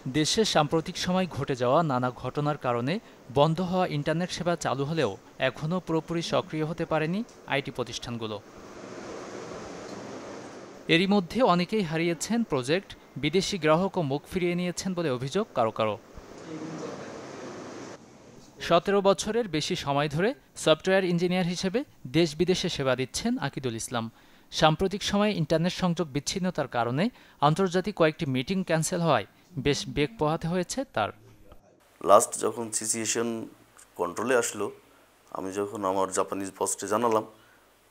দেশে সাম্প্রতিক সময় ঘটে যাওয়া নানা ঘটনার কারণে বন্ধ হওয়া ইন্টারনেট সেবা চালু হলেও এখনও পুরোপুরি সক্রিয় হতে পারেনি আইটি প্রতিষ্ঠানগুলো। এরই মধ্যে অনেকেই হারিয়েছেন প্রজেক্ট, বিদেশি গ্রাহকও মুখ ফিরিয়ে নিয়েছেন বলে অভিযোগ কারো কারো। ১৭ বছরের বেশি সময় ধরে সফটওয়্যার ইঞ্জিনিয়ার হিসেবে দেশ বিদেশে সেবা দিচ্ছেন আকিদুল ইসলাম। সাম্প্রতিক সময়ে ইন্টারনেট সংযোগ বিচ্ছিন্নতার কারণে আন্তর্জাতিক কয়েকটি মিটিং ক্যান্সেল হওয়ায় বেশ বেগ পোহাতে হয়েছে তার। লাস্ট যখন সিচুয়েশন কন্ট্রোলে আসলো, আমি যখন আমার জাপানিজ বসকে জানালাম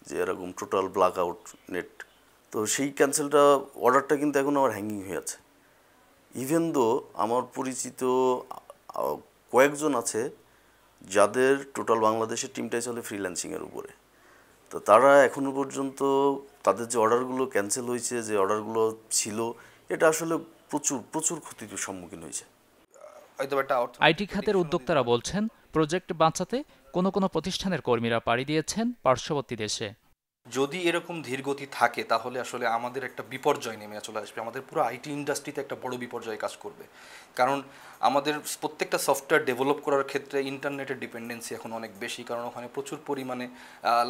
যে এরকম টোটাল ব্ল্যাক আউট নেট, তো সেই ক্যান্সেলটা অর্ডারটা কিন্তু এখন আমার হ্যাঙ্গিং হয়ে আছে। ইভেন দো আমার পরিচিত কয়েকজন আছে যাদের টোটাল বাংলাদেশের টিমটাই চলে ফ্রিল্যান্সিংয়ের উপরে, তো তারা এখনও পর্যন্ত তাদের যে অর্ডারগুলো ক্যান্সেল হয়েছে, যে অর্ডারগুলো ছিল, এটা আসলে প্রচুর প্রচুর ক্ষতির সম্মুখীন হয়েছে। আইটি খাতের উদ্যোক্তারা বলছেন, প্রজেক্ট বাঁচাতে কোনো কোনো প্রতিষ্ঠানের কর্মীরা পাড়ি দিয়েছেন পার্শ্ববর্তী দেশে। যদি এরকম ধীরগতি থাকে তাহলে আসলে আমাদের একটা বিপর্যয় নেমে চলে আসবে, আমাদের পুরো আইটি ইন্ডাস্ট্রিতে একটা বড় বিপর্যয় কাজ করবে। কারণ আমাদের প্রত্যেকটা সফটওয়্যার ডেভেলপ করার ক্ষেত্রে ইন্টারনেটের ডিপেন্ডেন্সি এখন অনেক বেশি, কারণ ওখানে প্রচুর পরিমাণে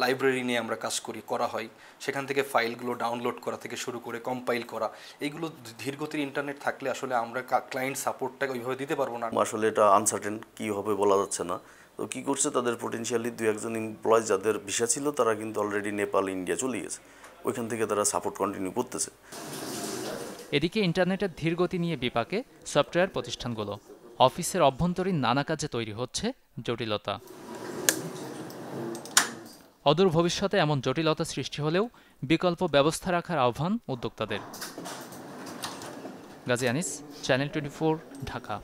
লাইব্রেরি নিয়ে আমরা কাজ করা হয়, সেখান থেকে ফাইলগুলো ডাউনলোড করা থেকে শুরু করে কম্পাইল করা, এইগুলো ধীরগতির ইন্টারনেট থাকলে আসলে আমরা ক্লায়েন্ট সাপোর্টটাকে ওইভাবে দিতে পারবো না। আসলে এটা আনসার্টেন, কী হবে বলা যাচ্ছে না। তো কী করছে, তাদের পটেনশিয়ালি 2-1 এমপ্লয় যাদের ভিসা ছিল তারা কিন্তু অলরেডি নেপাল, ইন্ডিয়া চলে গেছে, ওইখান থেকে তারা সাপোর্ট কন্টিনিউ করতেছে। এদিকে ইন্টারনেটের ধীরগতি নিয়ে বিপাকে সফটওয়্যার প্রতিষ্ঠানগুলো। অফিসের অভ্যন্তরীণ নানা কাজে তৈরি হচ্ছে জটিলতা। অদূর ভবিষ্যতে এমন জটিলতা সৃষ্টি হলেও বিকল্প ব্যবস্থা রাখার আহ্বান উদ্যোক্তাদের। গাজী আনিস, চ্যানেল 24, ঢাকা।